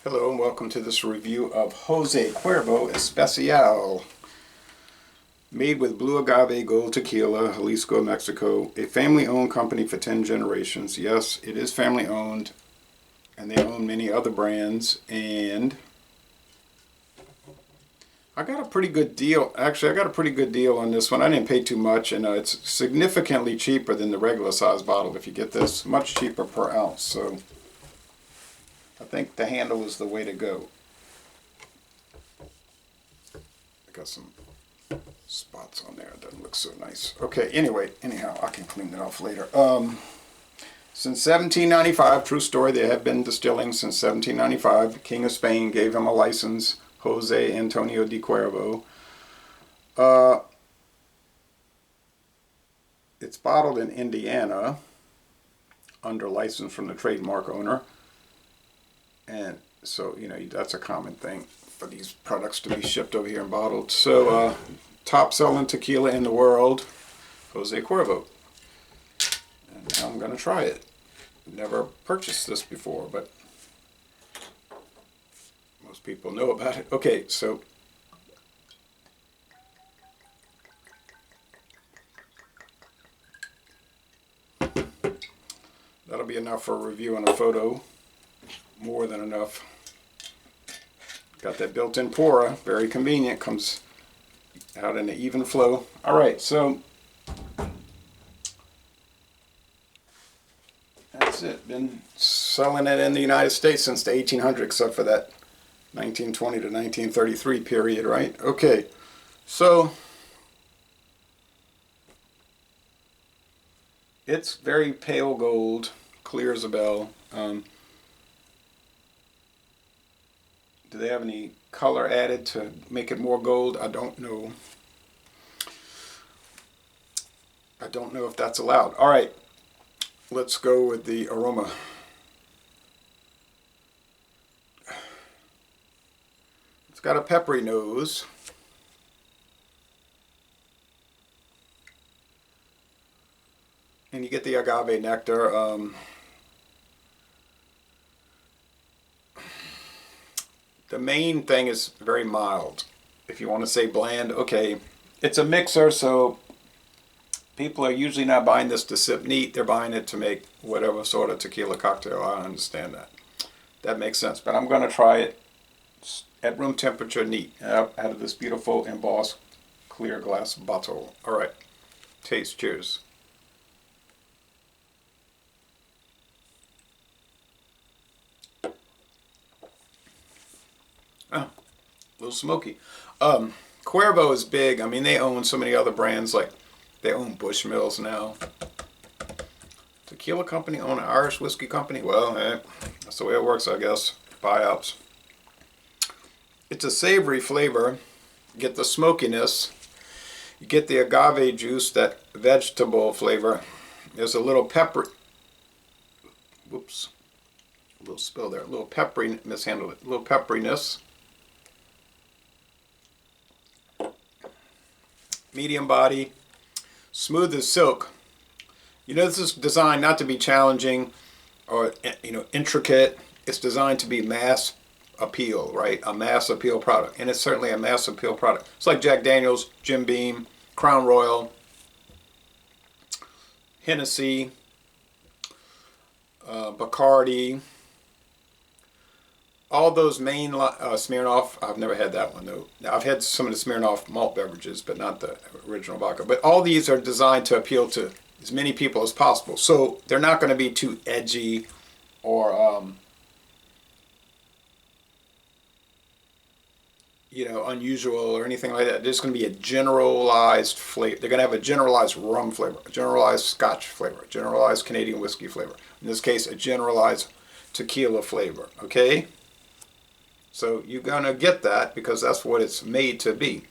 Hello and welcome to this review of Jose Cuervo Especial. Made with blue agave gold tequila, Jalisco, Mexico. A family-owned company for 10 generations. Yes, it is family-owned, and they own many other brands. And I got a pretty good deal. Actually, I got a pretty good deal on this one. I didn't pay too much, and it's significantly cheaper than the regular size bottle. If you get this, much cheaper per ounce. So I think the handle is the way to go. I got some spots on there. It doesn't look so nice. Okay, anyhow, I can clean it off later. Since 1795, true story, they have been distilling since 1795. The King of Spain gave him a license, Jose Antonio de Cuervo. It's bottled in Indiana under license from the trademark owner. And so, you know, that's a common thing for these products to be shipped over here and bottled. So, top selling tequila in the world, Jose Cuervo. And now I'm going to try it. Never purchased this before, but most people know about it. Okay, so that'll be enough for a review and a photo. More than enough. Got that built-in pourer, very convenient, comes out in an even flow. All right, so that's it. Been selling it in the United States since the 1800s, except for that 1920 to 1933 period, right? Okay, so it's very pale gold, clear as a bell. Do they have any color added to make it more gold? I don't know. I don't know if that's allowed. All right, let's go with the aroma. It's got a peppery nose. And you get the agave nectar. The main thing is very mild. If you want to say bland, okay. It's a mixer, so people are usually not buying this to sip neat. They're buying it to make whatever sort of tequila cocktail. I understand that. That makes sense. But I'm going to try it at room temperature neat out of this beautiful embossed clear glass bottle. All right. Taste. Cheers. Oh, a little smoky. Cuervo is big. I mean, they own so many other brands. Like, they own Bushmills now. Tequila company own an Irish whiskey company? Well, that's the way it works, I guess. Buyouts. It's a savory flavor. You get the smokiness. You get the agave juice, that vegetable flavor. There's a little pepper. Whoops. A little spill there. A little peppery. Mishandled it. A little pepperiness. Medium body, smooth as silk. You know, this is designed not to be challenging or, you know, intricate. It's designed to be mass appeal, right? A mass appeal product. And it's certainly a mass appeal product. It's like Jack Daniels, Jim Beam, Crown Royal, Hennessy, Bacardi. All those main Smirnoff, I've never had that one though. Now, I've had some of the Smirnoff malt beverages, but not the original vodka. But all these are designed to appeal to as many people as possible. So they're not going to be too edgy or, you know, unusual or anything like that. There's going to be a generalized flavor. They're going to have a generalized rum flavor, a generalized Scotch flavor, a generalized Canadian whiskey flavor. In this case, a generalized tequila flavor, okay? So you're going to get that because that's what it's made to be.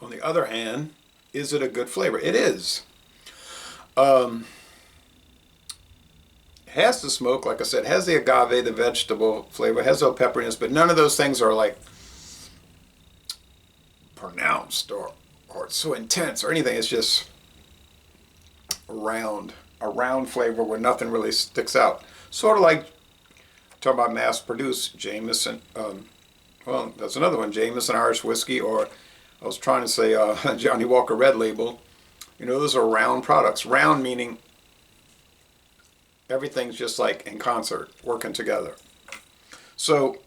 On the other hand, is it a good flavor? It is. It has the smoke, like I said, has the agave, the vegetable flavor, has no pepperiness, but none of those things are like pronounced or so intense or anything. It's just round. a round flavor where nothing really sticks out. Sort of like, talking about mass-produced Jameson. Well, that's another one, Jameson Irish Whiskey, or I was trying to say Johnny Walker Red Label. You know, those are round products. Round meaning everything's just like in concert, working together. So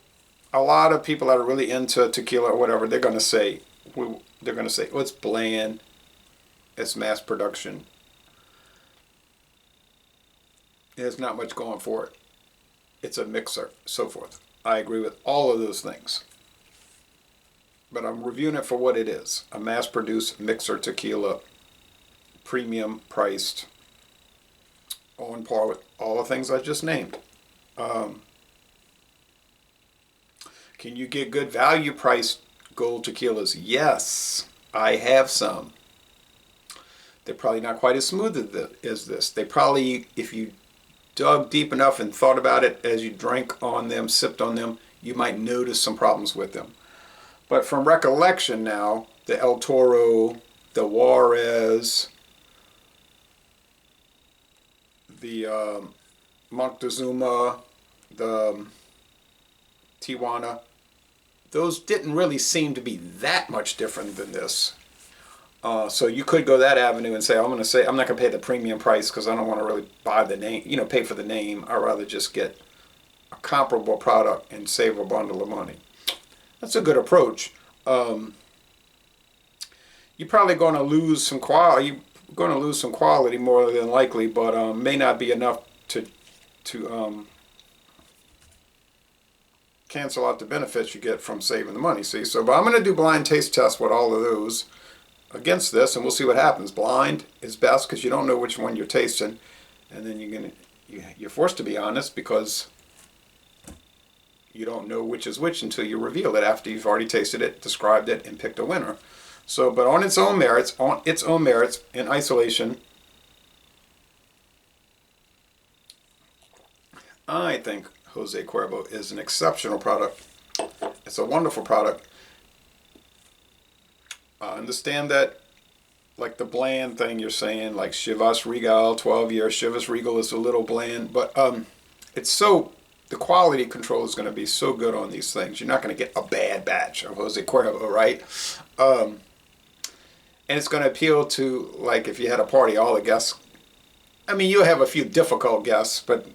a lot of people that are really into tequila or whatever, they're going to say, oh, it's bland, it's mass production. There's not much going for it. It's a mixer, so forth. I agree with all of those things. But I'm reviewing it for what it is. A mass-produced mixer tequila, premium priced, on par with all the things I just named. Can you get good value priced gold tequilas? Yes, I have some. They're probably not quite as smooth as this. They probably, if you dug deep enough and thought about it as you drank on them, sipped on them, you might notice some problems with them. But from recollection now, the El Toro, the Juarez, the Montezuma, the Tijuana, those didn't really seem to be that much different than this. So you could go that avenue and say, I'm not going to pay the premium price because I don't want to really buy the name, pay for the name. I'd rather just get a comparable product and save a bundle of money. That's a good approach. You're probably going to lose some quality. You're going to lose some quality more than likely, but may not be enough to cancel out the benefits you get from saving the money. See, so but I'm going to do blind taste tests with all of those against this, and we'll see what happens. Blind is best because you don't know which one you're tasting, and then you're forced to be honest because you don't know which is which until you reveal it after you've already tasted it, described it, and picked a winner. So, but on its own merits, in isolation, I think Jose Cuervo is an exceptional product. It's a wonderful product. I understand that, like the bland thing you're saying, like Chivas Regal, 12 years, Chivas Regal is a little bland, but the quality control is going to be so good on these things. You're not going to get a bad batch of Jose Cuervo, right? And it's going to appeal to, like, if you had a party, all the guests. I mean, you'll have a few difficult guests, but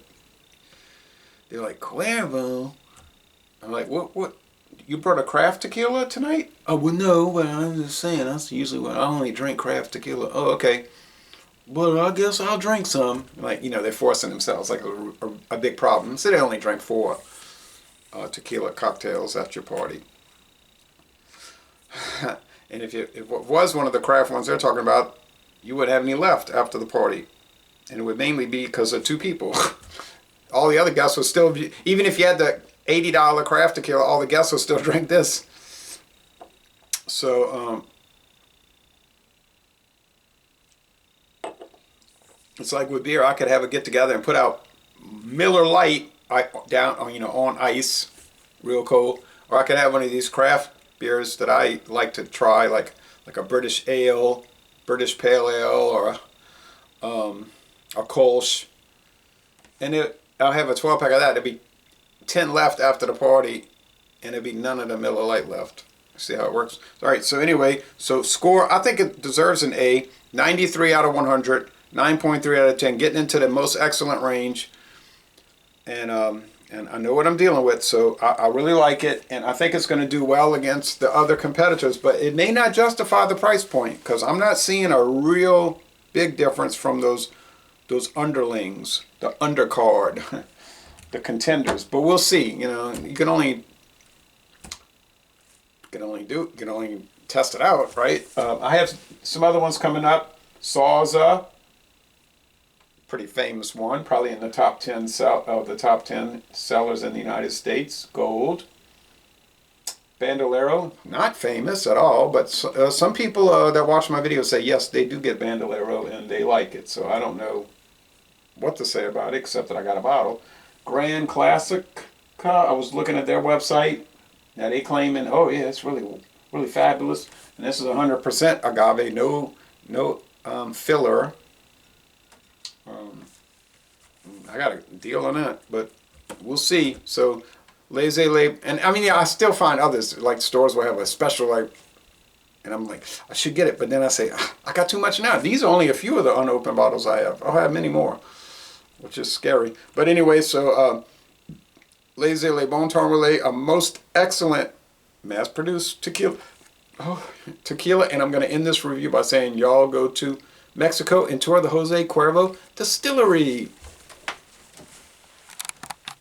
they're like, Cuervo. I'm like, what? You brought a craft tequila tonight? Oh, well, no, but I'm just saying, that's usually what I only drink craft tequila. Oh, okay. Well, I guess I'll drink some. Like, they're forcing themselves, like a big problem. So they only drank 4 tequila cocktails at your party. And if it was one of the craft ones they're talking about, you wouldn't have any left after the party. And it would mainly be because of 2 people. All the other guests would still, even if you had the $80 craft tequila, all the guests would still drink this. So, it's like with beer. I could have a get together and put out Miller Lite down, on ice, real cold, or I could have one of these craft beers that I like to try, like a British ale, British Pale Ale, or a Kolsch, and I'll have a 12-pack of that. There'd be 10 left after the party, and there'd be none of the Miller Lite left. See how it works? All right. So anyway, score. I think it deserves an A. 93 out of 100. 9.3 out of 10, getting into the most excellent range, and I know what I'm dealing with, so I really like it, and I think it's going to do well against the other competitors, but it may not justify the price point, because I'm not seeing a real big difference from those underlings, the undercard, the contenders, but we'll see. You can only test it out, right? I have some other ones coming up. Sauza, pretty famous one, probably in the top 10 of the top 10 sellers in the United States. Gold. Bandolero, not famous at all, but some people that watch my videos say yes, they do get Bandolero and they like it. So I don't know what to say about it except that I got a bottle. Grand Classic. I was looking at their website. Now they claiming, oh yeah, it's really really fabulous, and this is 100% agave, no filler. I got a deal on that, but we'll see. So, Laissez Les, and I mean, yeah, I still find others, like stores will have a special, like, and I'm like, I should get it, but then I say, I got too much now. These are only a few of the unopened bottles I have. I'll have many more, which is scary. But anyway, so Laissez Les Bon Temps Relais, a most excellent mass-produced tequila. Oh, tequila, and I'm going to end this review by saying y'all go to Mexico and tour the Jose Cuervo Distillery.